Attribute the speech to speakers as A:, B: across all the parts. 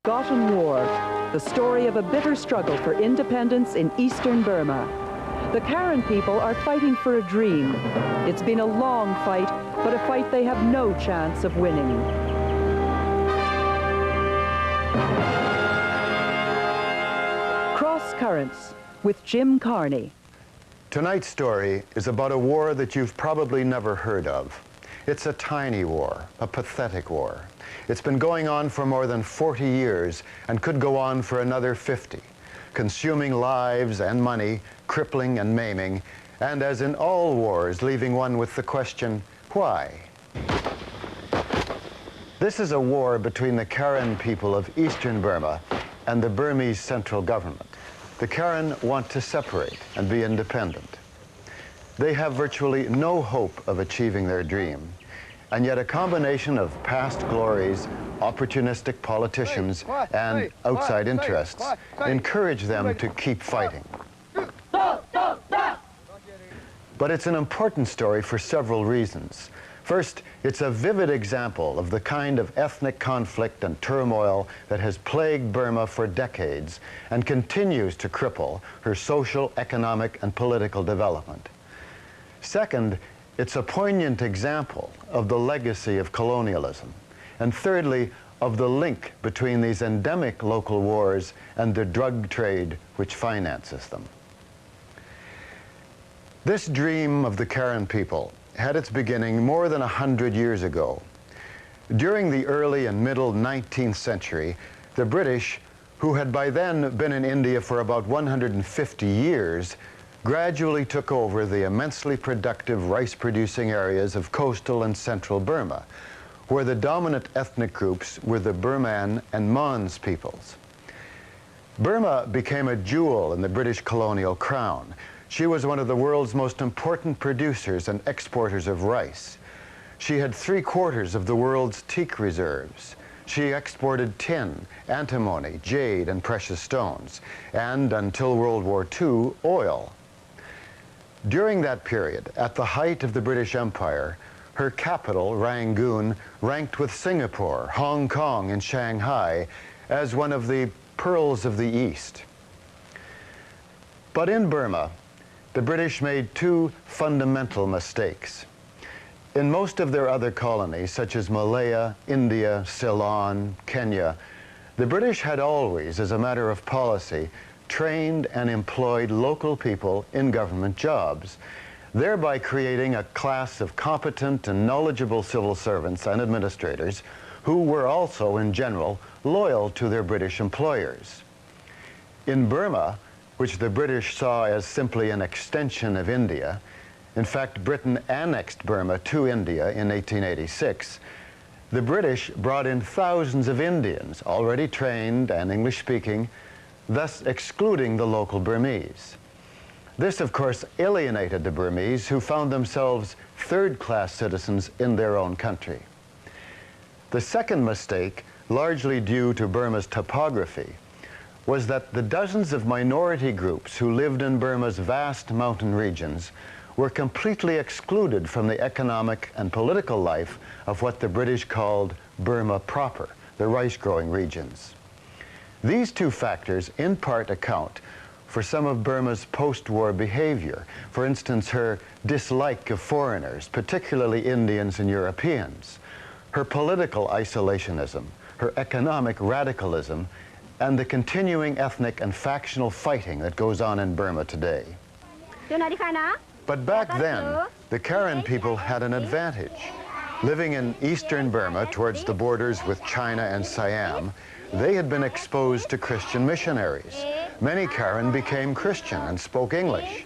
A: Forgotten War, the story of a bitter struggle for independence in eastern Burma. The Karan people are fighting for a dream. It's been a long fight, but a fight they have no chance of winning. Cross Currents with Jim Carney.
B: Tonight's story is about a war that you've probably never heard of. It's a tiny war, a pathetic war. It's been going on for more than 40 years and could go on for another 50, consuming lives and money, crippling and maiming, and as in all wars, leaving one with the question, why? This is a war between the Karan people of eastern Burma and the Burmese central government. The Karan want to separate and be independent. They have virtually no hope of achieving their dream, and yet a combination of past glories, opportunistic politicians, and outside interests encourage them to keep fighting. But it's an important story for several reasons. First, it's a vivid example of the kind of ethnic conflict and turmoil that has plagued Burma for decades and continues to cripple her social, economic, and political development. Second, it's a poignant example of the legacy of colonialism. And thirdly, of the link between these endemic local wars and the drug trade which finances them. This dream of the Karan people had its beginning more than 100 years ago. During the early and middle 19th century, the British, who had by then been in India for about 150 years, gradually took over the immensely productive rice-producing areas of coastal and central Burma, where the dominant ethnic groups were the Burman and Mons peoples. Burma became a jewel in the British colonial crown. She was one of the world's most important producers and exporters of rice. She had 3/4 of the world's teak reserves. She exported tin, antimony, jade, and precious stones, and until World War II, oil. During that period, at the height of the British Empire, her capital, Rangoon, ranked with Singapore, Hong Kong, and Shanghai as one of the pearls of the East. But in Burma, the British made two fundamental mistakes. In most of their other colonies, such as Malaya, India, Ceylon, Kenya, the British had always, as a matter of policy, trained and employed local people in government jobs, thereby creating a class of competent and knowledgeable civil servants and administrators who were also, in general, loyal to their British employers. In Burma, which the British saw as simply an extension of India, in fact, Britain annexed Burma to India in 1886, the British brought in thousands of Indians, already trained and English-speaking, thus excluding the local Burmese. This, of course, alienated the Burmese, who found themselves third-class citizens in their own country. The second mistake, largely due to Burma's topography, was that the dozens of minority groups who lived in Burma's vast mountain regions were completely excluded from the economic and political life of what the British called Burma proper, the rice-growing regions. These two factors in part account for some of Burma's post-war behavior. For instance, her dislike of foreigners, particularly Indians and Europeans, her political isolationism, her economic radicalism, and the continuing ethnic and factional fighting that goes on in Burma today. But back then, the Karan people had an advantage. Living in eastern Burma towards the borders with China and Siam, they had been exposed to Christian missionaries. Many Karan became Christian and spoke English.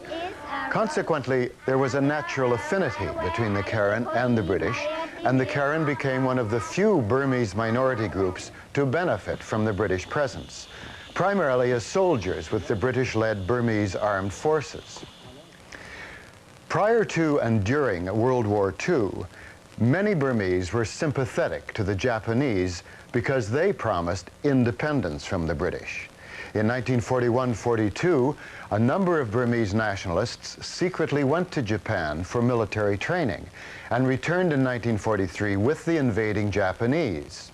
B: Consequently, there was a natural affinity between the Karan and the British, and the Karan became one of the few Burmese minority groups to benefit from the British presence, primarily as soldiers with the British-led Burmese armed forces. Prior to and during World War II, many Burmese were sympathetic to the Japanese because they promised independence from the British. In 1941-42, a number of Burmese nationalists secretly went to Japan for military training and returned in 1943 with the invading Japanese.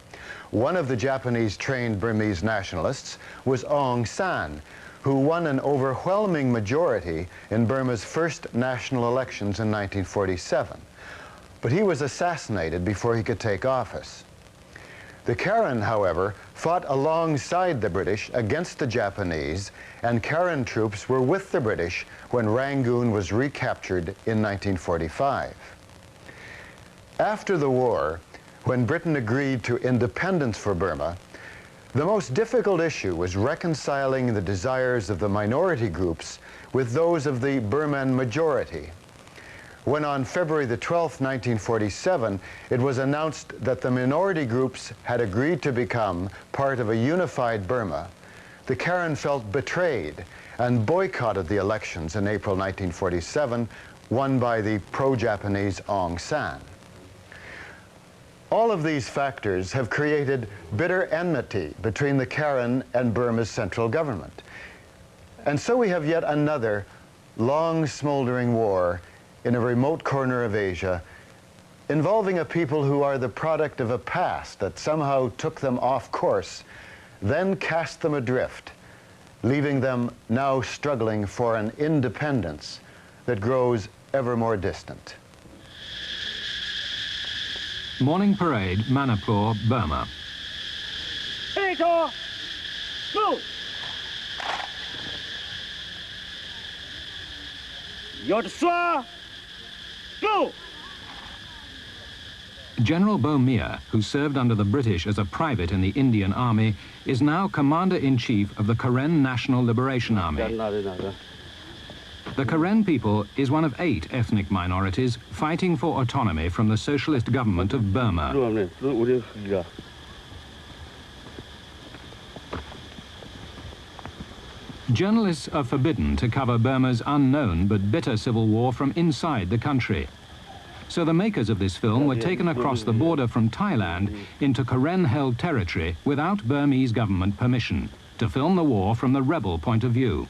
B: One of the Japanese-trained Burmese nationalists was Aung San, who won an overwhelming majority in Burma's first national elections in 1947. But he was assassinated before he could take office. The Karan, however, fought alongside the British against the Japanese, and Karan troops were with the British when Rangoon was recaptured in 1945. After the war, when Britain agreed to independence for Burma, the most difficult issue was reconciling the desires of the minority groups with those of the Burman majority. When on February the 12th, 1947, it was announced that the minority groups had agreed to become part of a unified Burma, the Karan felt betrayed and boycotted the elections in April 1947, won by the pro-Japanese Aung San. All of these factors have created bitter enmity between the Karan and Burma's central government. And so we have yet another long smoldering war in a remote corner of Asia, involving a people who are the product of a past that somehow took them off course, then cast them adrift, leaving them now struggling for an independence that grows ever more distant.
C: Morning Parade, Manipur, Burma.
D: Move! Yotswa! Go!
C: General Bomia, who served under the British as a private in the Indian Army, is now Commander-in-Chief of the Karen National Liberation Army. The Karen people is one of 8 ethnic minorities fighting for autonomy from the socialist government of Burma. Journalists are forbidden to cover Burma's unknown but bitter civil war from inside the country. So the makers of this film were taken across the border from Thailand into Karen-held territory without Burmese government permission to film the war from the rebel point of view.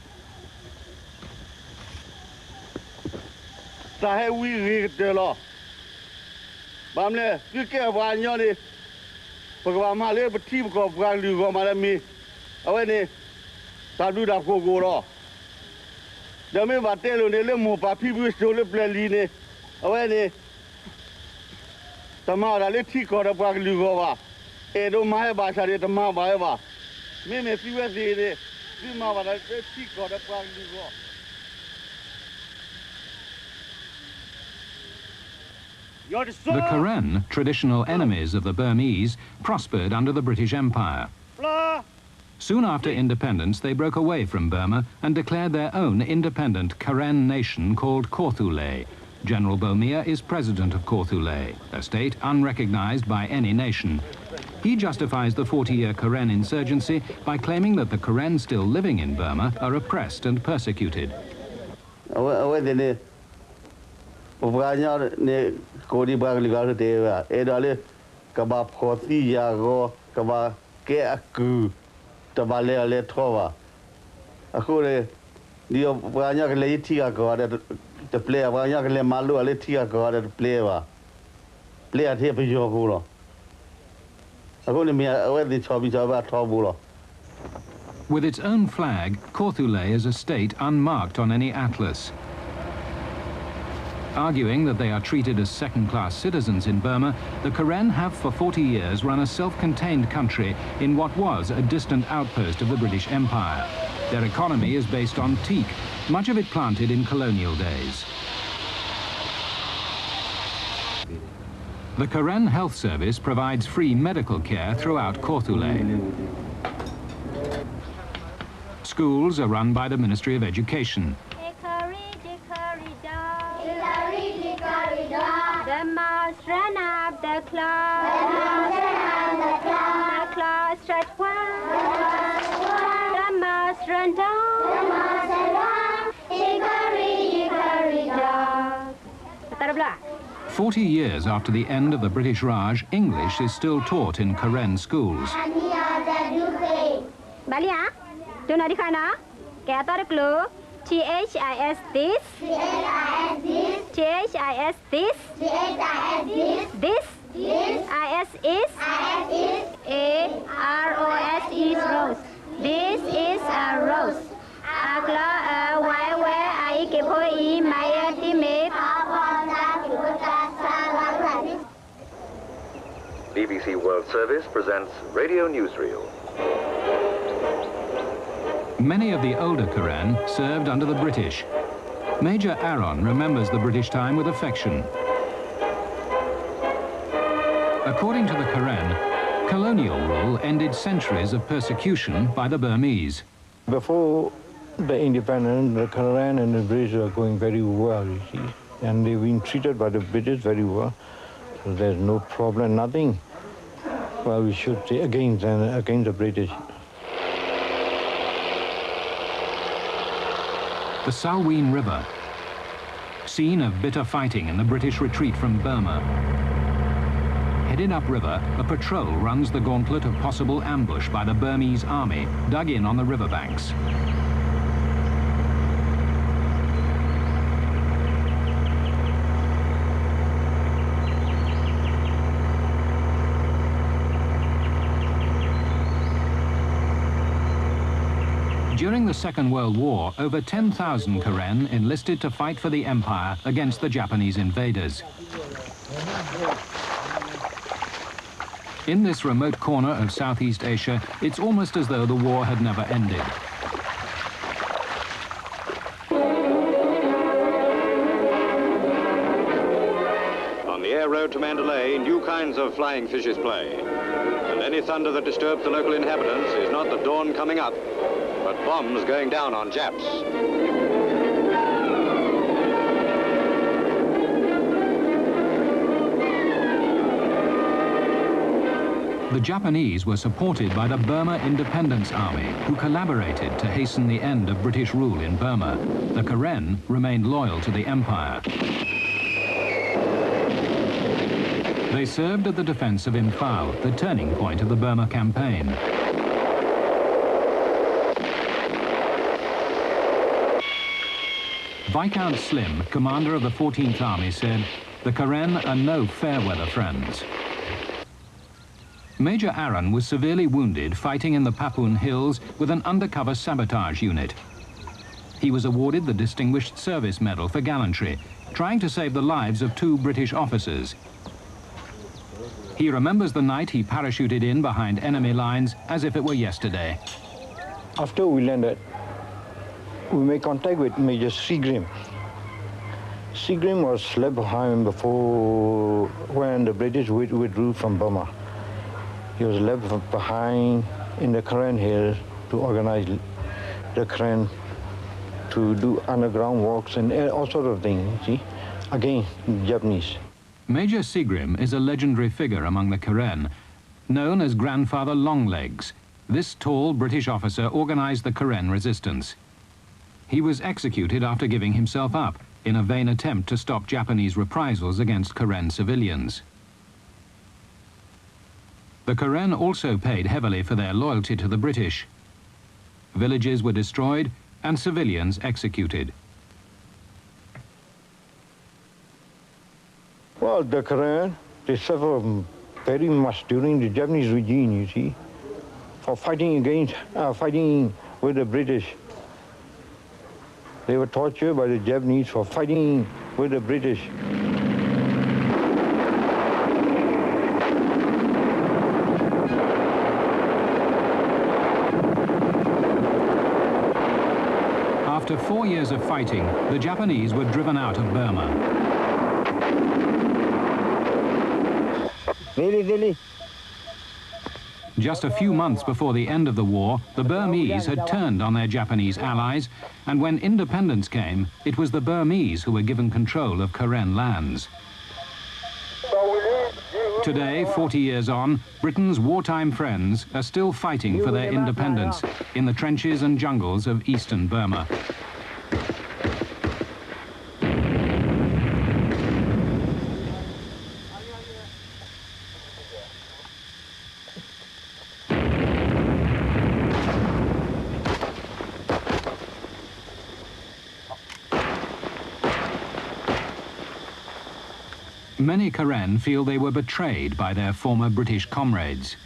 C: The Karen, traditional enemies of the Burmese, prospered under the British Empire. Soon after independence, they broke away from Burma and declared their own independent Karen nation called Korthule. General Bomia is president of Korthule, a state unrecognized by any nation. He justifies the 40-year Karen insurgency by claiming that the Karen still living in Burma are oppressed and persecuted. With its own flag, Korthule is a state unmarked on any atlas. Arguing that they are treated as second-class citizens in Burma, the Karen have for 40 years run a self-contained country in what was a distant outpost of the British Empire. Their economy is based on teak, much of it planted in colonial days. The Karen Health Service provides free medical care throughout Korthule. Schools are run by the Ministry of Education.
E: The mouse ran up the cloud. The cloud stretched wide. The mouse ran down. Hickory down.
C: 40 years after the end of the British Raj, English is still taught in Karen schools.
E: Balia, do not get out of clue. T-H-I-S this. T-H-I-S this. This. I-S is.
F: BBC World Service presents Radio Newsreel.
C: Many of the older Karen served under the British. Major Aaron remembers the British time with affection. According to the Karen, colonial rule ended centuries of persecution by the Burmese.
G: Before the independence, the Karen and the British are going very well, you see. And they've been treated by the British very well. So there's no problem, nothing. Well, we should say against the British.
C: The Salween River, scene of bitter fighting in the British retreat from Burma. Headed upriver, a patrol runs the gauntlet of possible ambush by the Burmese army, dug in on the riverbanks. During the Second World War, over 10,000 Karen enlisted to fight for the empire against the Japanese invaders. In this remote corner of Southeast Asia, it's almost as though the war had never ended.
H: On the air road to Mandalay, new kinds of flying fishes play. And any thunder that disturbs the local inhabitants is not the dawn coming up, but bombs going down on Japs.
C: The Japanese were supported by the Burma Independence Army, who collaborated to hasten the end of British rule in Burma. The Karen remained loyal to the empire. They served at the defense of Imphal, the turning point of the Burma campaign. Viscount Slim, commander of the 14th Army, said, "The Karen are no fair-weather friends." Major Aaron was severely wounded fighting in the Papuan Hills with an undercover sabotage unit. He was awarded the Distinguished Service Medal for gallantry, trying to save the lives of 2 British officers. He remembers the night he parachuted in behind enemy lines as if it were yesterday.
G: After we landed, we made contact with Major Seagrim. Seagrim was left behind before when the British withdrew from Burma. He was left behind in the Karen Hill to organize the Karen to do underground walks and all sorts of things, see, against the Japanese.
C: Major Seagrim is a legendary figure among the Karen, known as Grandfather Longlegs. This tall British officer organized the Karen resistance. He was executed after giving himself up in a vain attempt to stop Japanese reprisals against Karen civilians. The Karen also paid heavily for their loyalty to the British. Villages were destroyed and civilians executed.
G: Well, the Karen, they suffered very much during the Japanese regime, you see, for fighting with the British. They were tortured by the Japanese for fighting with the British.
C: After 4 years of fighting, the Japanese were driven out of Burma. Just a few months before the end of the war, the Burmese had turned on their Japanese allies, and when independence came, it was the Burmese who were given control of Karen lands. Today, 40 years on, Britain's wartime friends are still fighting for their independence in the trenches and jungles of eastern Burma. Many Karen feel they were betrayed by their former British comrades.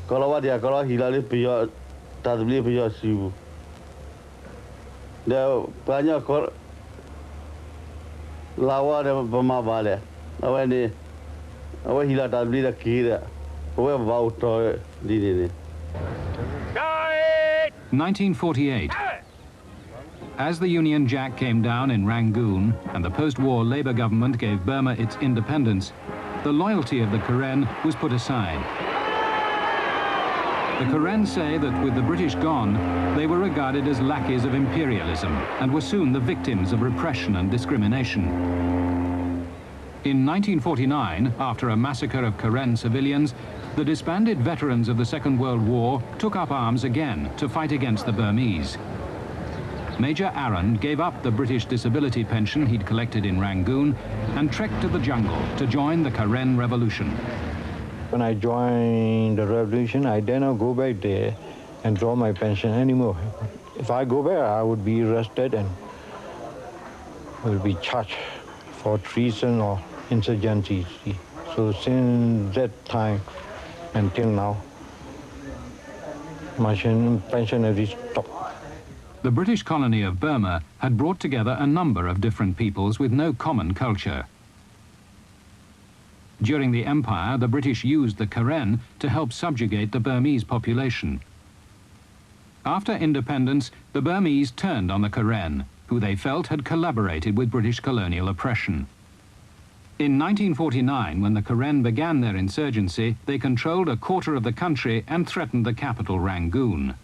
I: Kalau dia kalau hilal pihak tak beli pihak siu. Dia banyak kor lawa dia Burma balik. Awak ni awak hilal tak beli dah kira. Awak bau tu di ni.
C: 1948. As the Union Jack came down in Rangoon and the post-war Labour government gave Burma its independence, the loyalty of the Karen was put aside. The Karen say that with the British gone, they were regarded as lackeys of imperialism and were soon the victims of repression and discrimination. In 1949, after a massacre of Karen civilians, the disbanded veterans of the Second World War took up arms again to fight against the Burmese. Major Aaron gave up the British disability pension he'd collected in Rangoon and trekked to the jungle to join the Karen Revolution.
G: When I joined the revolution, I dare not go back there and draw my pension anymore. If I go back, I would be arrested and will be charged for treason or insurgency. So since that time until now, my pension has stopped.
C: The British colony of Burma had brought together a number of different peoples with no common culture. During the empire, the British used the Karen to help subjugate the Burmese population. After independence, the Burmese turned on the Karen, who they felt had collaborated with British colonial oppression. In 1949, when the Karen began their insurgency, they controlled a quarter of the country and threatened the capital, Rangoon.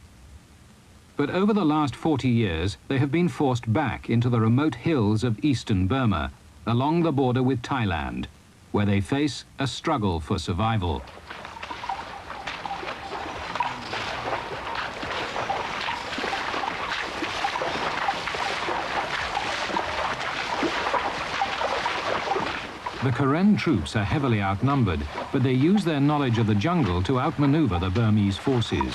C: But over the last 40 years, they have been forced back into the remote hills of eastern Burma, along the border with Thailand, where they face a struggle for survival. The Karen troops are heavily outnumbered, but they use their knowledge of the jungle to outmaneuver the Burmese forces.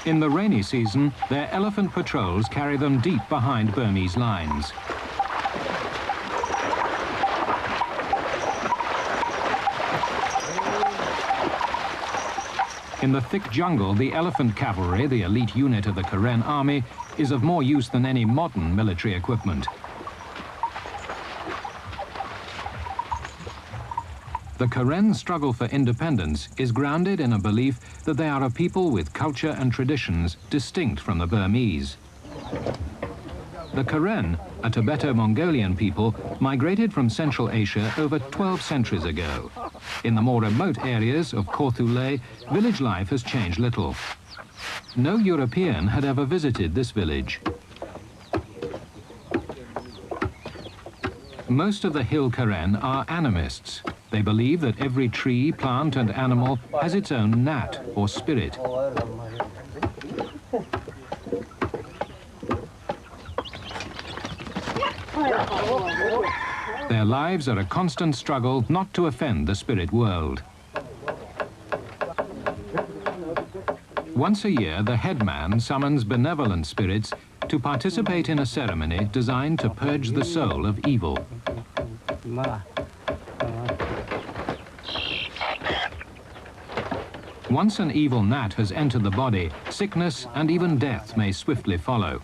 C: In the rainy season, their elephant patrols carry them deep behind Burmese lines. In the thick jungle, the elephant cavalry, the elite unit of the Karen army, is of more use than any modern military equipment. The Karen struggle for independence is grounded in a belief that they are a people with culture and traditions distinct from the Burmese. The Karen, a Tibeto-Mongolian people, migrated from Central Asia over 12 centuries ago. In the more remote areas of Korthule, village life has changed little. No European had ever visited this village. Most of the hill Karen are animists. They believe that every tree, plant and animal has its own nat, or spirit. Their lives are a constant struggle not to offend the spirit world. Once a year, the headman summons benevolent spirits to participate in a ceremony designed to purge the soul of evil. Once an evil gnat has entered the body, sickness and even death may swiftly follow.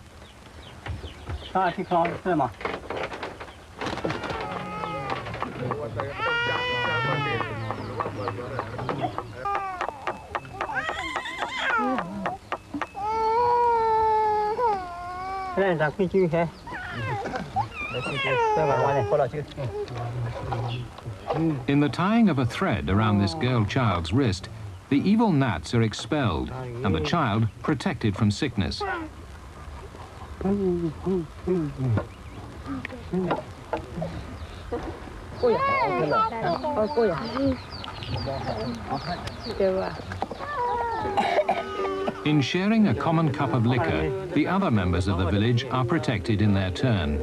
C: In the tying of a thread around this girl child's wrist, the evil gnats are expelled and the child protected from sickness. In sharing a common cup of liquor, the other members of the village are protected in their turn.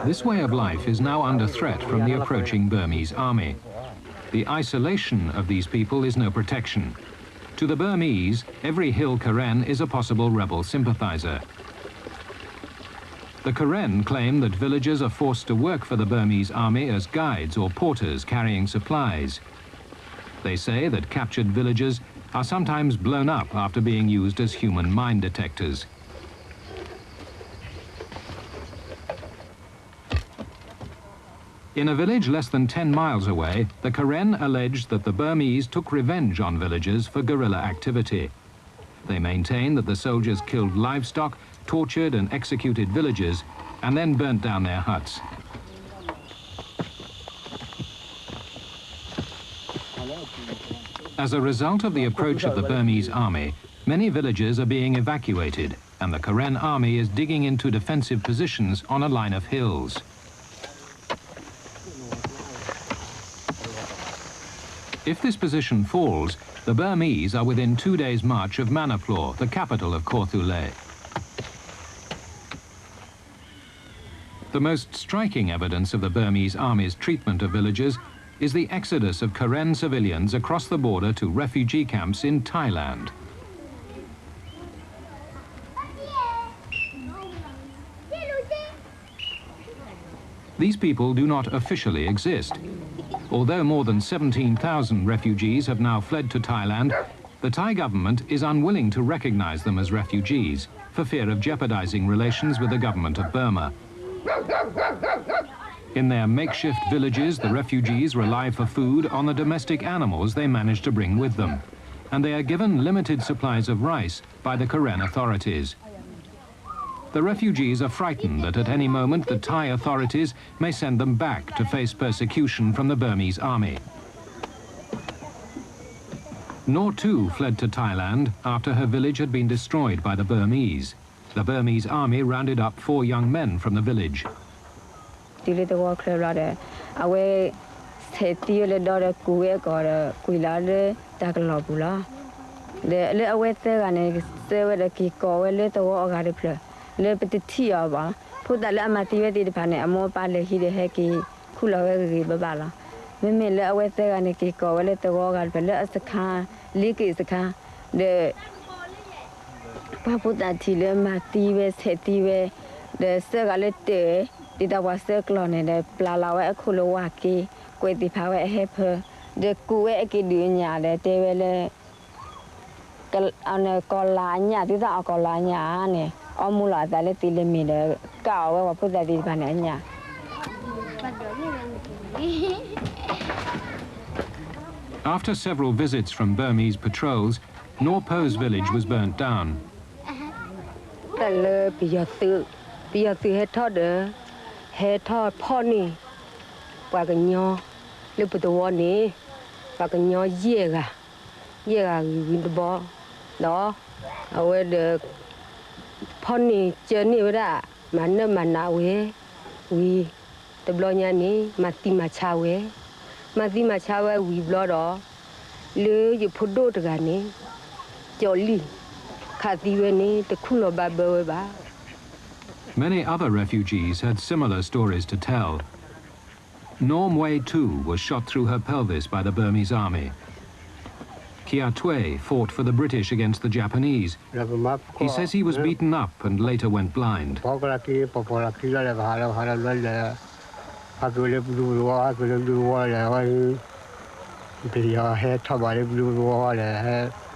C: This way of life is now under threat from the approaching Burmese army. The isolation of these people is no protection. To the Burmese, every hill Karen is a possible rebel sympathizer. The Karen claim that villagers are forced to work for the Burmese army as guides or porters carrying supplies. They say that captured villagers are sometimes blown up after being used as human mine detectors. In a village less than 10 miles away, the Karen alleged that the Burmese took revenge on villagers for guerrilla activity. They maintain that the soldiers killed livestock, tortured and executed villagers, and then burnt down their huts. As a result of the approach of the Burmese army, many villages are being evacuated, and the Karen army is digging into defensive positions on a line of hills. If this position falls, the Burmese are within 2 days' march of Manipur, the capital of Korthule. The most striking evidence of the Burmese army's treatment of villagers is the exodus of Karen civilians across the border to refugee camps in Thailand. These people do not officially exist. Although more than 17,000 refugees have now fled to Thailand, the Thai government is unwilling to recognize them as refugees for fear of jeopardizing relations with the government of Burma. In their makeshift villages, the refugees rely for food on the domestic animals they manage to bring with them, and they are given limited supplies of rice by the Karen authorities. The refugees are frightened that at any moment the Thai authorities may send them back to face persecution from the Burmese army. Noor too fled to Thailand after her village had been destroyed by the Burmese. The Burmese army rounded up 4 young men from the village.
E: Le petit aba pour d'aller à matière de pané amo pas le hide heki kula we babala me le awete gane ki ko le to gal pele asaka liki saka de pa puta tile mati we seti we de se gale te di da wa se klone de plala we kulo wa ki ko ti pa we he pe de ku we ki du nya de te we le kal ane ko la nya ti da ko la nya ne. After
C: several visits from Burmese patrols, Noor Po's village was burnt down.
E: Pony journey ora mana mana we the blonya ni mati machawe we blodo le you put do to gani jolly khati we ni the kulo ba ba.
C: Many other refugees had similar stories to tell. Noor Mwe too was shot through her pelvis by the Burmese army. Kia Tue fought for the British against the Japanese. He says he was beaten up and later went blind.
J: Video head top of the blue wall,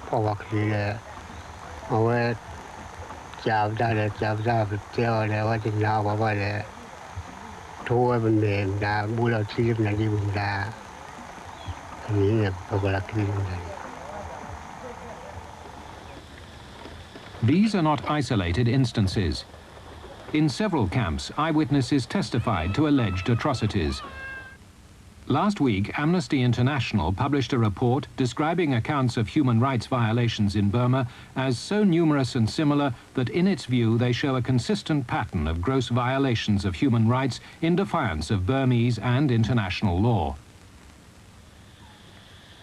J: power clear. Away, job that, tell there was in now over there. Two of them, the bullet team, and even that.
C: These are not isolated instances. In several camps, eyewitnesses testified to alleged atrocities. Last week, Amnesty International published a report describing accounts of human rights violations in Burma as so numerous and similar that in its view they show a consistent pattern of gross violations of human rights in defiance of Burmese and international law.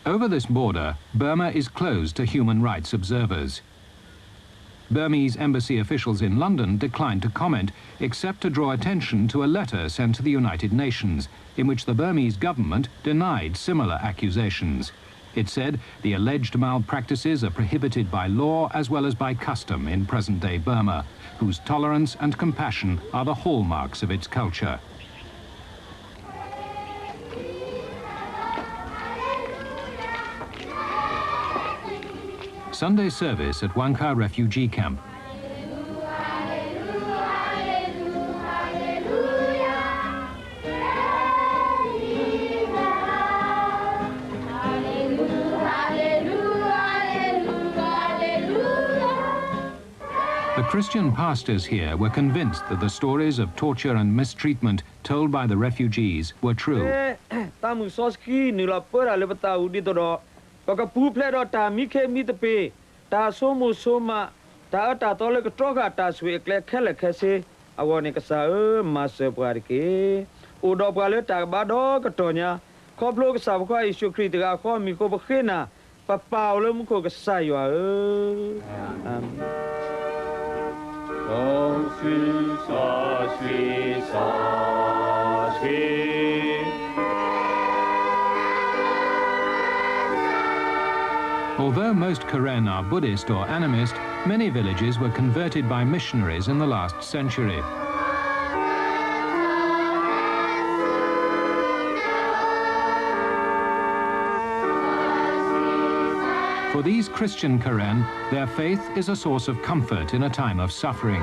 C: Over this border, Burma is closed to human rights observers. Burmese embassy officials in London declined to comment, except to draw attention to a letter sent to the United Nations, in which the Burmese government denied similar accusations. It said the alleged malpractices are prohibited by law as well as by custom in present-day Burma, whose tolerance and compassion are the hallmarks of its culture. Sunday service at Wanka refugee camp. The Christian pastors here were convinced that the stories of torture and mistreatment told by the refugees were true.
D: Pakapu play ta Mike Mitape, ta Somo Soma, ta Tolic Troga, ta Sweet Kelekase, Awanicasa, Master Parke, Udo Paleta, Bado, Catonia, Coplo Savqua, issue critica, call me Cobacena, Papa Lumco Sayo.
C: Although most Karen are Buddhist or animist, many villages were converted by missionaries in the last century. For these Christian Karen, their faith is a source of comfort in a time of suffering.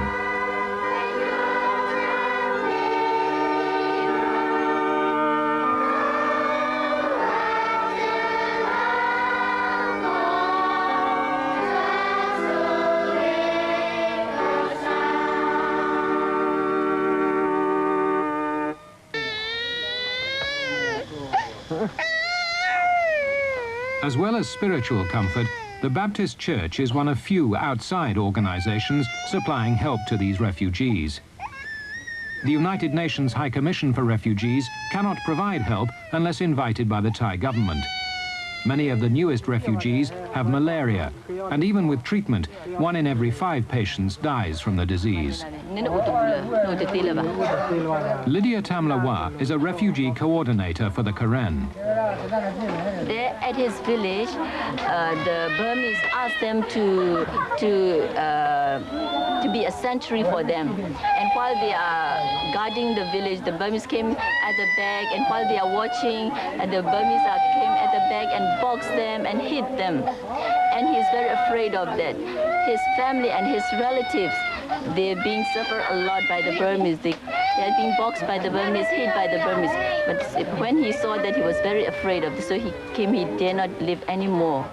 C: As well as spiritual comfort, the Baptist Church is one of few outside organizations supplying help to these refugees. The United Nations High Commission for Refugees cannot provide help unless invited by the Thai government. Many of the newest refugees have malaria, and even with treatment, 1 in every 5 patients dies from the disease. Lydia Tamlawa is a refugee coordinator for the Karen.
K: There at his village, the Burmese asked them to be a sanctuary for them. And while they are guarding the village, the Burmese came at the back, and while they are watching, the Burmese came at the back and boxed them and hit them. And he's very afraid of that. His family and his relatives, they're being suffered a lot by the Burmese. They are being boxed by the Burmese, hit by the Burmese. But when he saw that, he was very afraid of this, so he came, he dare not live anymore.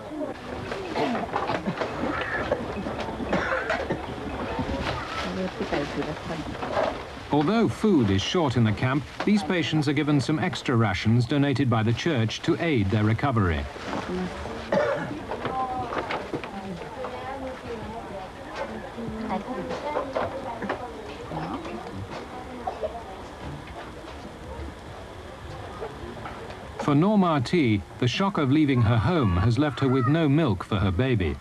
C: Although food is short in the camp, these patients are given some extra rations donated by the church to aid their recovery. For Norma T, the shock of leaving her home has left her with no milk for her baby.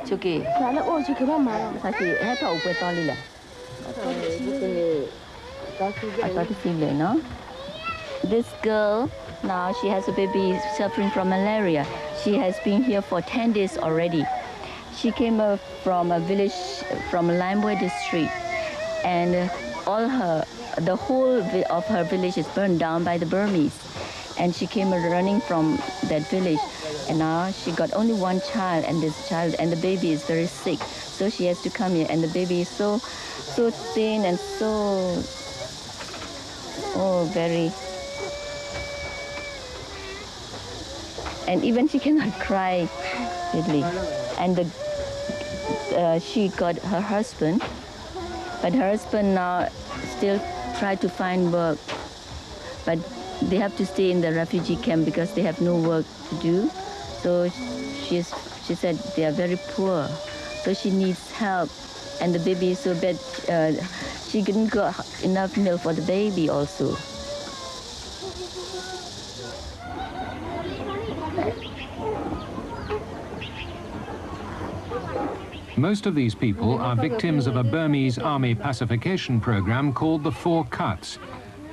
K: Chuki. Sashi, head over Tolila. I got to feel it, no? This girl, now she has a baby suffering from malaria. She has been here for 10 days already. She came from a village, from Limeway district, and the whole of her village is burned down by the Burmese. And she came running from that village, and now she got only one child, and the baby is very sick. So she has to come here, and the baby is so thin and so, very. And even she cannot cry, really. And she got her husband, but her husband now still try to find work, but they have to stay in the refugee camp because they have no work to do. So she said they are very poor, so she needs help. And the baby is so bad, she didn't got enough milk for the baby also.
C: Most of these people are victims of a Burmese army pacification program called the Four Cuts,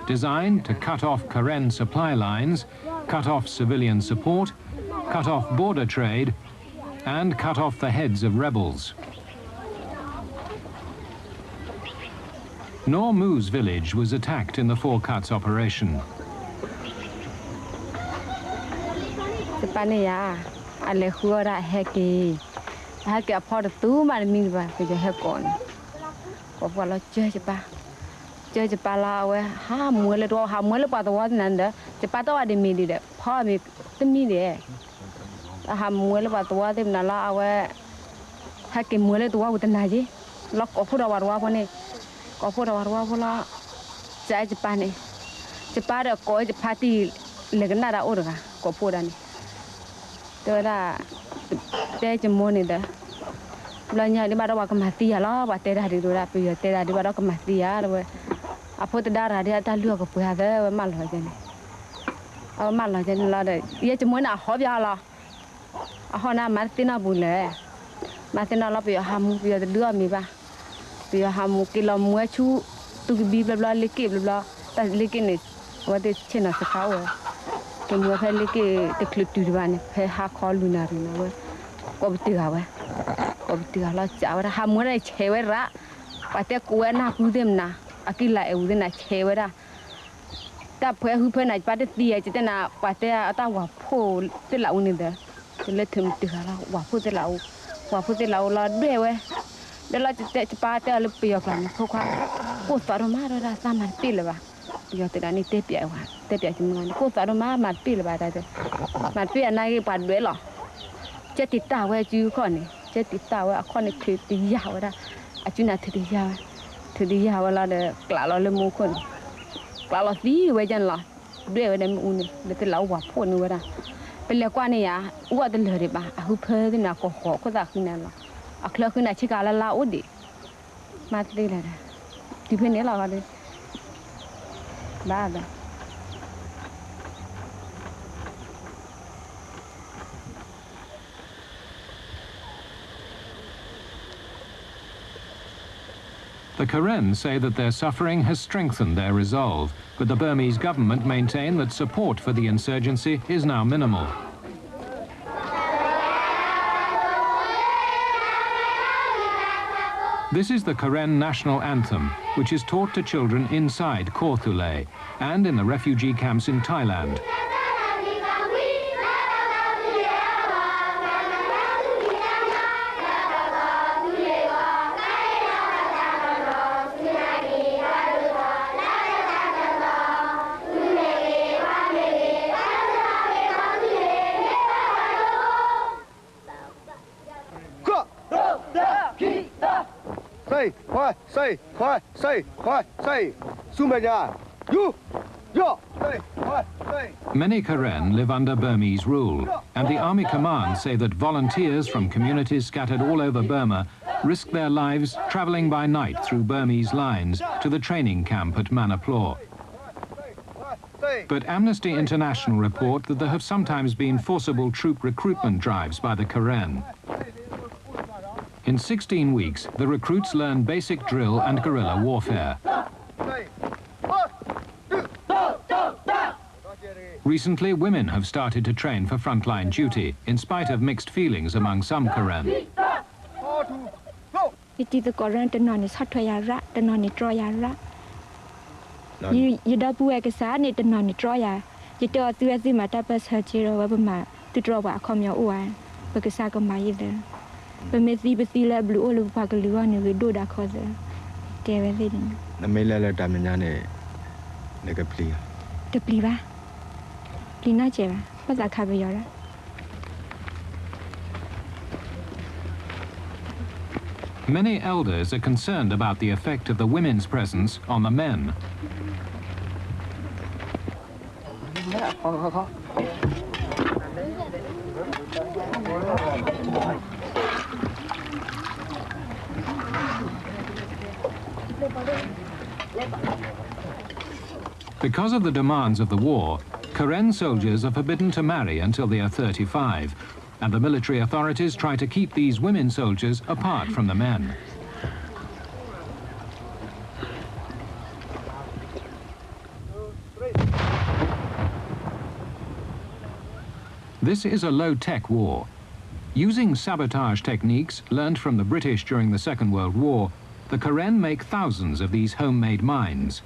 C: designed to cut off Karen supply lines, cut off civilian support, cut off border trade, and cut off the heads of rebels. Nor Mu's village was attacked in the Four Cuts operation.
E: Hake apart tu mari mi ba ke je hekon ko pala je pa la we ha mu le do ha mu le pa to wa nan da je pa to wa de mi de pha mi te mi de ha mu le pa to wa de na la we ha ke mu le to wa ta na ji lo ko phu da wa wa ne ko phu da wa wa la ja je pa ne je pa de ko je pa ti le na da o da ko phu da ni to da te je mo ni da la nya di ba da wa ka ma ti ya lo ba te da di do da pi te da di ba da ka ma ti ya do a pho te da ra di ta lu ko pu ya de ma lo je ni ma lo je ni la de ye je mo na ho bya la a ho na ma ti na bu le ma ti na la pi ha mu pi de du mi ba pi ha mu ki lo mu chu tu bi bla bla le ki bla bla ta le ki ni wa de che na sa ka wa ke mu fa le ki te clip tu ba ni fa ha kho lu na ri na wa ko bi ti ga wa ko bi ti ga la cha wa ha mu na che wa ra pa te ku na ku dem na akila e u de na che wa ra ta phwe hu phwe na pa te ti ya che te na pa te ta wa pho te la u ni de te le thum ti ga la wa pho te la u la de we de la te pa te le pi ya ka ni pho kha ko ta ro ma ro ra sa ma pi le ba yo te da ni te pi wa te pi chi mo ni ko ta ro ma pi le ba da de ma pi na ki pa de lo che ti ta we ju kho ni che ti ta we a kho ni ki ti ya wa da a chu na ti ya wa la de kla lo le mu kho ni kla lo ti we jan la de we de mu ni de te la wa pho ni wa da pe le kwa ni ya wa de le de ba a hu phe de na ko ho ko da khi na la a kla khi na chi ka la o de ma ti la da ti phe ne la ga de ba da.
C: The Karen say that their suffering has strengthened their resolve, but the Burmese government maintain that support for the insurgency is now minimal. This is the Karen national anthem, which is taught to children inside Korthule and in the refugee camps in Thailand. Many Karen live under Burmese rule, and the army command say that volunteers from communities scattered all over Burma risk their lives traveling by night through Burmese lines to the training camp at Manipur. But Amnesty International report that there have sometimes been forcible troop recruitment drives by the Karen. In 16 weeks, the recruits learn basic drill and guerrilla warfare. Recently, women have started to train for frontline duty, in spite of mixed feelings among some Karen. Many elders are concerned about the effect of the women's presence on the men. Because of the demands of the war, Karen soldiers are forbidden to marry until they are 35, and the military authorities try to keep these women soldiers apart from the men. This is a low-tech war. Using sabotage techniques learned from the British during the Second World War, the Karen make thousands of these homemade mines.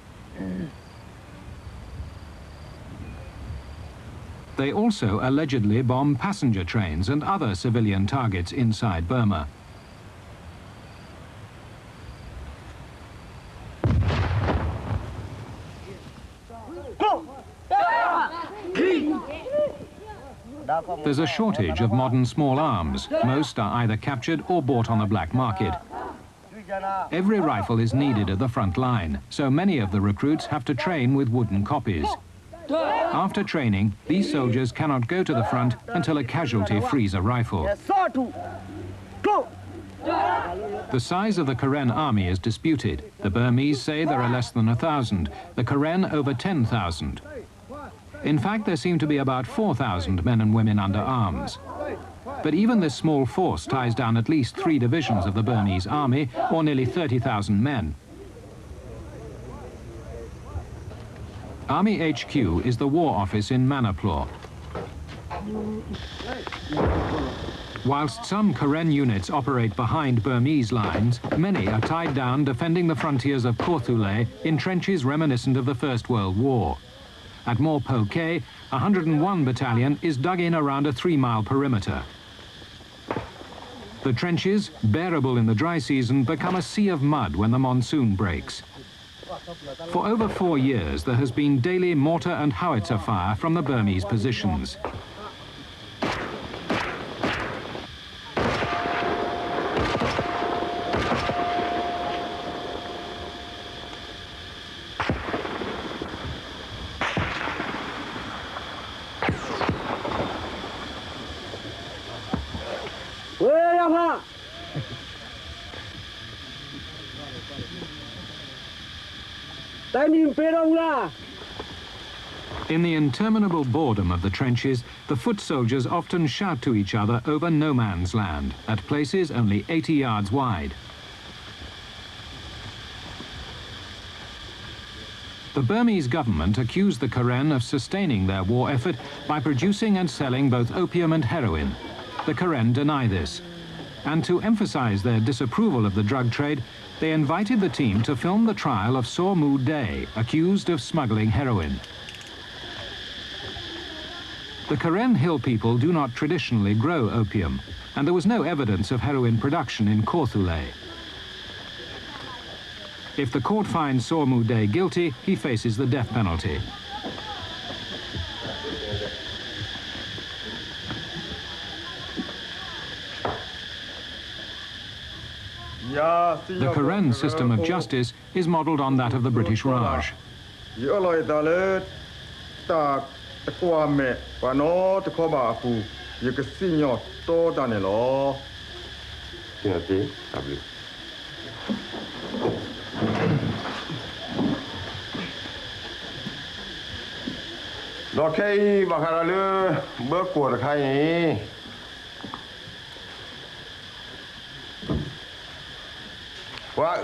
C: They also allegedly bomb passenger trains and other civilian targets inside Burma. There's a shortage of modern small arms. Most are either captured or bought on the black market. Every rifle is needed at the front line, so many of the recruits have to train with wooden copies. After training, these soldiers cannot go to the front until a casualty frees a rifle. The size of the Karen army is disputed. The Burmese say there are less than 1,000, the Karen over 10,000. In fact, there seem to be about 4,000 men and women under arms. But even this small force ties down at least 3 divisions of the Burmese army, or nearly 30,000 men. Army HQ is the War Office in Manipur. Whilst some Karen units operate behind Burmese lines, many are tied down defending the frontiers of Korthule in trenches reminiscent of the First World War. At Morpo K, 101 Battalion is dug in around a 3-mile perimeter. The trenches, bearable in the dry season, become a sea of mud when the monsoon breaks. For over 4 years, there has been daily mortar and howitzer fire from the Burmese positions. In the interminable boredom of the trenches, the foot soldiers often shout to each other over no man's land, at places only 80 yards wide. The Burmese government accused the Karen of sustaining their war effort by producing and selling both opium and heroin. The Karen deny this. And to emphasize their disapproval of the drug trade, they invited the team to film the trial of Saw Moo Day, accused of smuggling heroin. The Karen Hill people do not traditionally grow opium, and there was no evidence of heroin production in Korthule. If the court finds Saw Moo Day guilty, he faces the death penalty. The Karen system of justice is modelled on that of the British Raj. For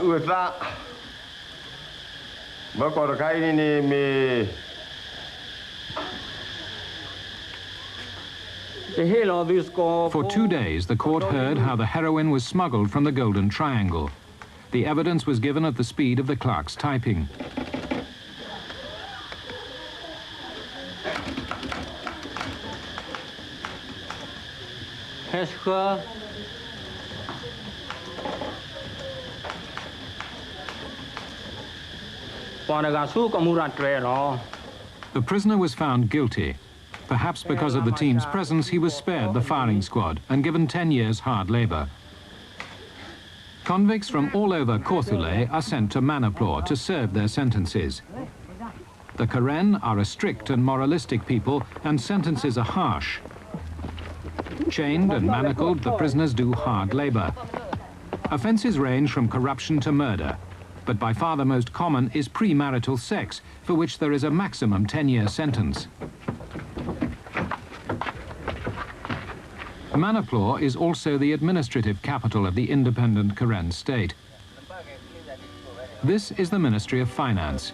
C: 2 days, the court heard how the heroin was smuggled from the Golden Triangle. The evidence was given at the speed of the clerk's typing. The prisoner was found guilty. Perhaps because of the team's presence, he was spared the firing squad and given 10 years hard labor. Convicts from all over Korthule are sent to Manipur to serve their sentences. The Karen are a strict and moralistic people, and sentences are harsh. Chained and manacled, the prisoners do hard labor. Offences range from corruption to murder, but by far the most common is premarital sex, for which there is a maximum 10-year sentence. Manipur is also the administrative capital of the independent Karen state. This is the Ministry of Finance.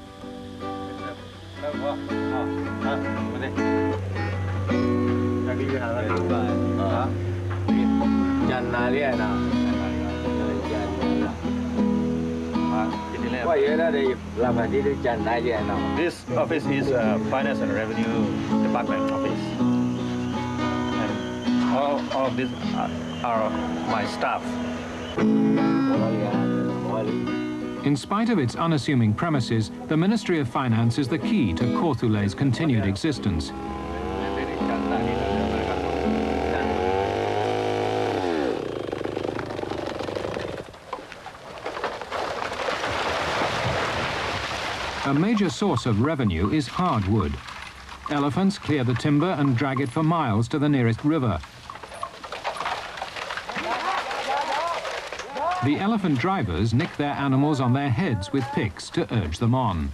L: This office is Finance and Revenue Department office. All of these are my staff.
C: In spite of its unassuming premises, the Ministry of Finance is the key to Korthule's continued existence. A major source of revenue is hardwood. Elephants clear the timber and drag it for miles to the nearest river. The elephant drivers nick their animals on their heads with picks to urge them on.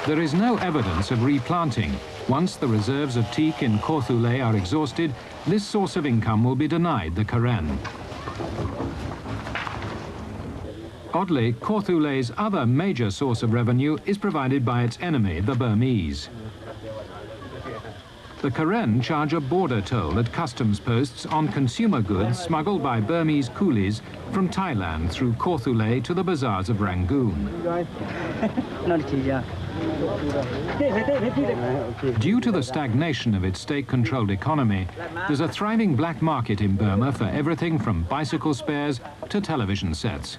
C: There is no evidence of replanting. Once the reserves of teak in Korthule are exhausted, this source of income will be denied the Karen. Oddly, Korthule's other major source of revenue is provided by its enemy, the Burmese. The Karen charge a border toll at customs posts on consumer goods smuggled by Burmese coolies from Thailand through Korthule to the bazaars of Rangoon. Due to the stagnation of its state-controlled economy, there's a thriving black market in Burma for everything from bicycle spares to television sets.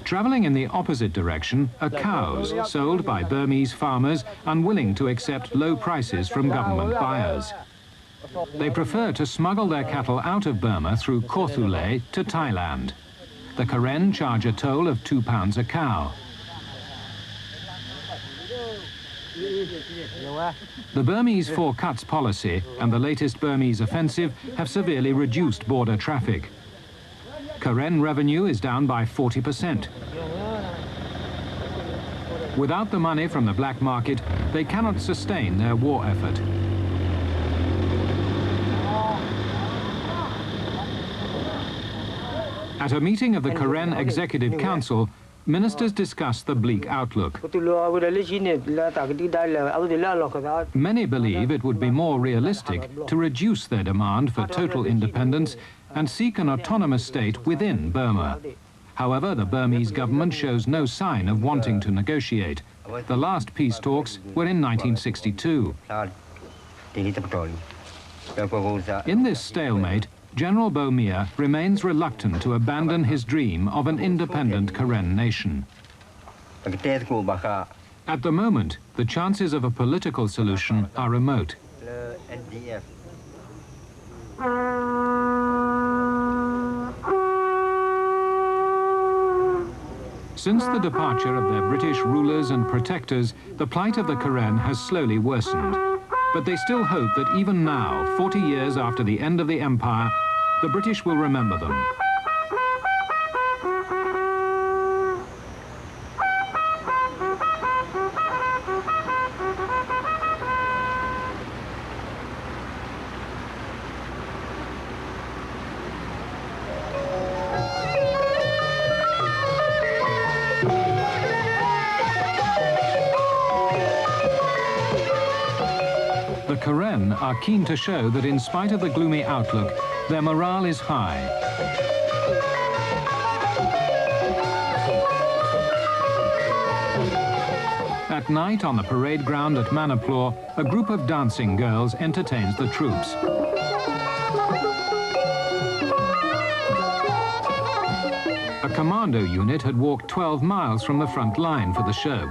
C: Traveling in the opposite direction are cows sold by Burmese farmers unwilling to accept low prices from government buyers. They prefer to smuggle their cattle out of Burma through Korthule to Thailand. The Karen charge a toll of £2 a cow. The Burmese Four Cuts policy and the latest Burmese offensive have severely reduced border traffic. Karen revenue is down by 40%. Without the money from the black market, they cannot sustain their war effort. At a meeting of the Karen Executive Council, ministers discussed the bleak outlook. Many believe it would be more realistic to reduce their demand for total independence and seek an autonomous state within Burma. However, the Burmese government shows no sign of wanting to negotiate. The last peace talks were in 1962. In this stalemate, General Bomia remains reluctant to abandon his dream of an independent Karen nation. At the moment, the chances of a political solution are remote. Since the departure of their British rulers and protectors, the plight of the Karen has slowly worsened. But they still hope that even now, 40 years after the end of the empire, the British will remember them. The Karen are keen to show that in spite of the gloomy outlook, their morale is high. At night on the parade ground at Manipur, a group of dancing girls entertains the troops. A commando unit had walked 12 miles from the front line for the show.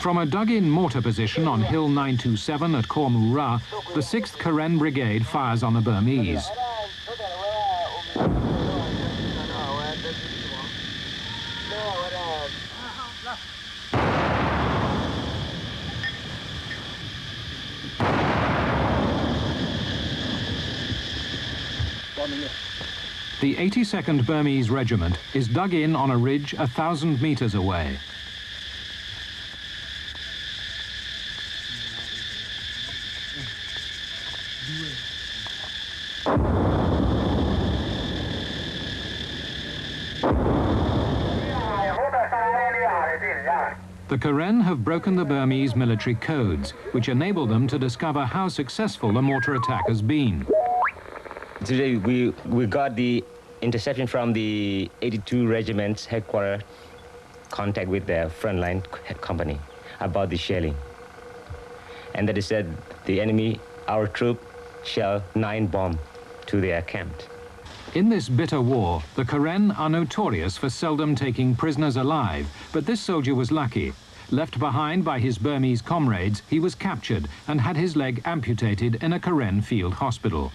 C: From a dug-in mortar position on Hill 927 at Kormura, the 6th Karen Brigade fires on the Burmese. The 82nd Burmese Regiment is dug in on a ridge 1,000 meters away. The Karen have broken the Burmese military codes, which enable them to discover how successful the mortar attack has been.
M: Today we got the interception from the 82 Regiment's headquarters, contact with their frontline company about the shelling. And that is said the enemy, our troop, shelled 9 bombs to their camp.
C: In this bitter war, the Karen are notorious for seldom taking prisoners alive, but this soldier was lucky. Left behind by his Burmese comrades, he was captured and had his leg amputated in a Karen field hospital.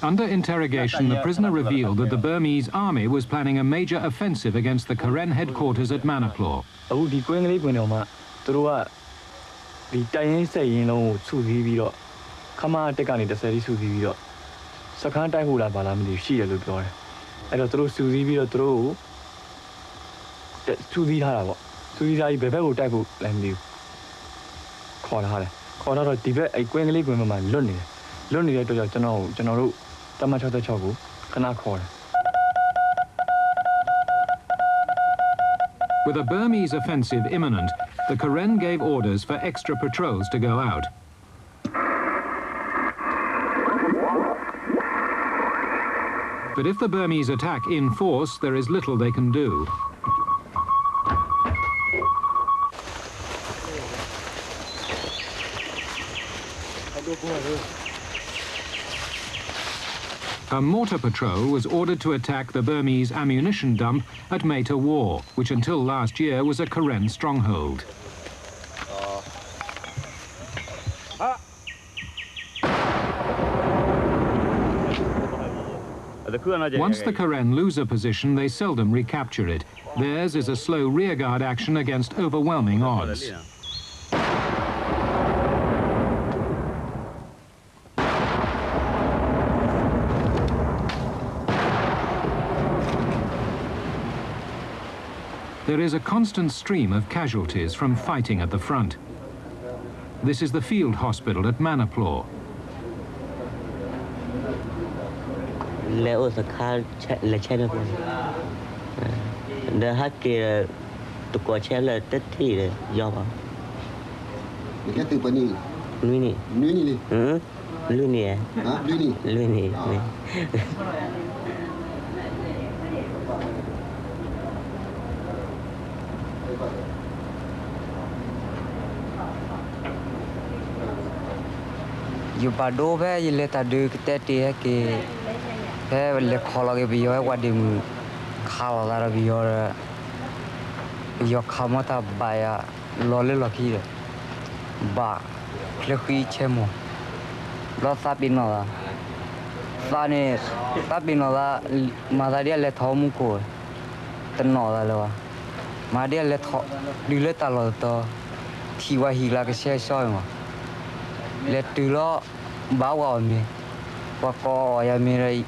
C: Under interrogation, the prisoner revealed that the Burmese army was planning a major offensive against the Karen headquarters at Manipur. With a Burmese offensive imminent, the Karen gave orders for extra patrols to go out. But if the Burmese attack in force, there is little they can do. A mortar patrol was ordered to attack the Burmese ammunition dump at Meta War, which until last year was a Karen stronghold. Once the Karen lose a position, they seldom recapture it. Theirs is a slow rearguard action against overwhelming odds. There is a constant stream of casualties from fighting at the front. This is the field hospital at Manipur.
N: leo sakal le chena pun dah hakir tu ko chela teti le jawab
O: Dia kata apa ni?
N: Luni
O: Ni.
N: Luni ya.
O: Ha? Luni.
P: You pado be you let adu teti hai ke he le khola ke biyo hai wadim khala dara biyo yo khamata baya lole laki re ba khlekhi chemo lo sapino la sane sapino la madaria le thomu ko tno la lo madia le tho dile ta lo to thiwa hila ke se so mo le tu lo ba wa mi wa ko ya mi re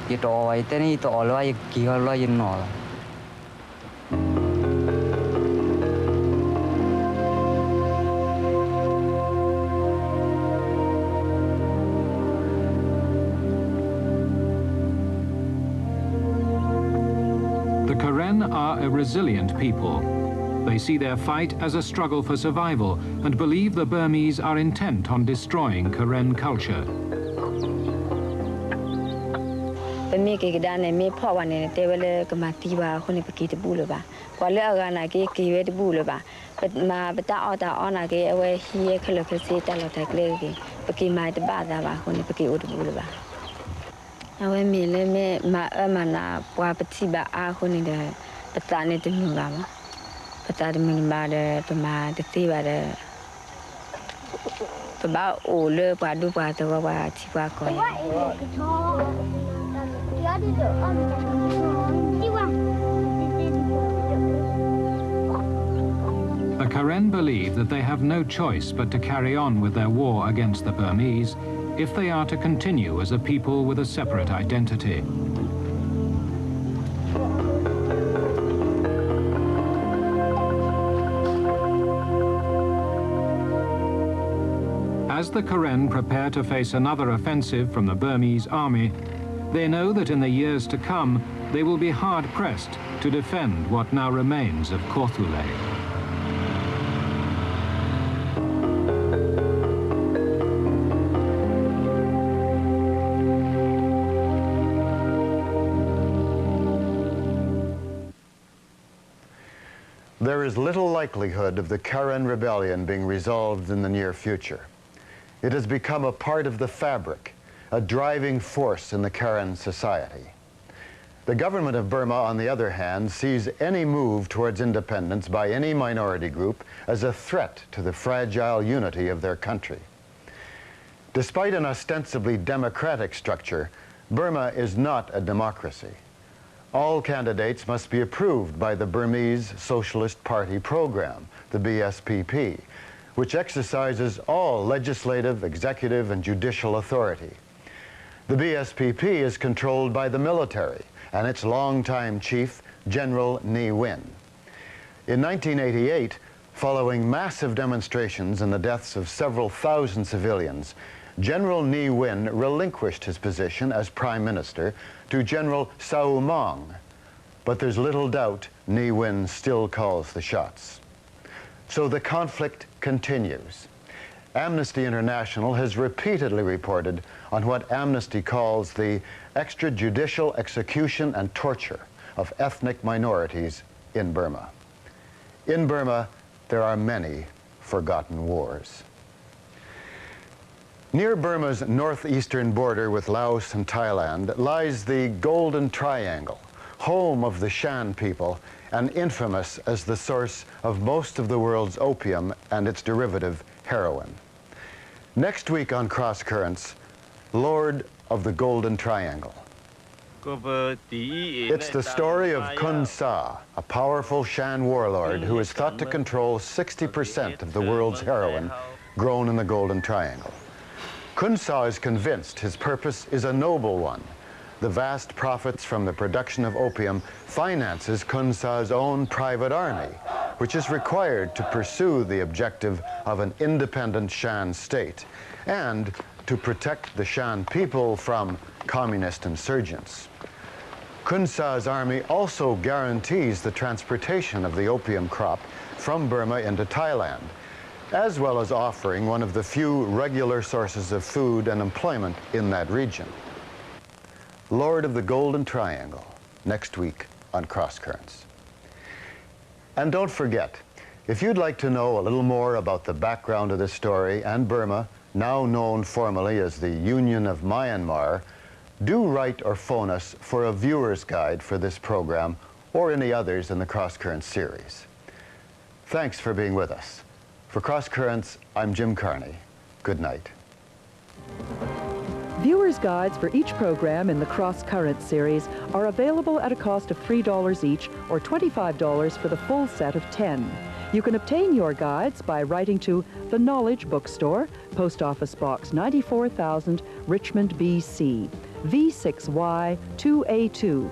P: ye to ai te ni to lo ai ki lo ye no la
C: The Karen are a resilient people. They see their fight as a struggle for survival and believe the Burmese are intent on destroying Karen culture.
E: Me ke dane me pho wa ne te wele ka ma ti ba khone pe ki te bu lo ba kwa le aga na ke we te bu lo ba ma ba ta ona ke we hi khlo ke se ta lo ta kle ke pe ki mai te ba da ba khone pe ki o te bu lo ba awe me le me ma na kwa pe ti ba a khone de pa ta ne te mu ba ma pa ta de mu ba de pa ma te ti ba de pa ba o le pa du pa te wa ti pa ko
C: The Karen believe that they have no choice but to carry on with their war against the Burmese if they are to continue as a people with a separate identity. As the Karen prepare to face another offensive from the Burmese army, they know that in the years to come, they will be hard-pressed to defend what now remains of Korthule.
B: There is little likelihood of the Karen rebellion being resolved in the near future. It has become a part of the fabric, a driving force in the Karen society. The government of Burma, on the other hand, sees any move towards independence by any minority group as a threat to the fragile unity of their country. Despite an ostensibly democratic structure, Burma is not a democracy. All candidates must be approved by the Burmese Socialist Party program, the BSPP, which exercises all legislative, executive, and judicial authority. The BSPP is controlled by the military and its longtime chief, General Ne Win. In 1988, following massive demonstrations and the deaths of several thousand civilians, General Ne Win relinquished his position as Prime Minister to General Sao Maung. But there's little doubt Ne Win still calls the shots. So the conflict continues. Amnesty International has repeatedly reported on what Amnesty calls the extrajudicial execution and torture of ethnic minorities in Burma. In Burma, there are many forgotten wars. Near Burma's northeastern border with Laos and Thailand lies the Golden Triangle, home of the Shan people and infamous as the source of most of the world's opium and its derivative, heroin. Next week on Cross Currents, Lord of the Golden Triangle. It's the story of Kun Sa, a powerful Shan warlord who is thought to control 60% of the world's heroin grown in the Golden Triangle. Kun Sa is convinced his purpose is a noble one. The vast profits from the production of opium finances Kun Sa's own private army, which is required to pursue the objective of an independent Shan state and to protect the Shan people from communist insurgents. Kun Sa's army also guarantees the transportation of the opium crop from Burma into Thailand, as well as offering one of the few regular sources of food and employment in that region. Lord of the Golden Triangle, next week on Cross Currents. And don't forget, if you'd like to know a little more about the background of this story and Burma, now known formally as the Union of Myanmar, do write or phone us for a viewer's guide for this program or any others in the Cross Currents series. Thanks for being with us. For Cross Currents, I'm Jim Carney. Good night.
A: Viewers' guides for each program in the Cross Currents series are available at a cost of $3 each or $25 for the full set of 10. You can obtain your guides by writing to The Knowledge Bookstore, Post Office Box 94,000, Richmond, BC, V6Y2A2.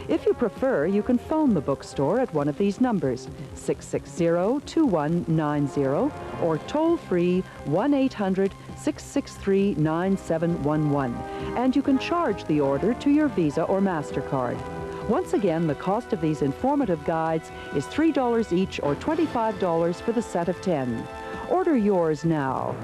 A: If you prefer, you can phone the bookstore at one of these numbers, 660-2190, or toll-free 1-800-663-9711, and you can charge the order to your Visa or MasterCard. Once again, the cost of these informative guides is $3 each or $25 for the set of 10. Order yours now.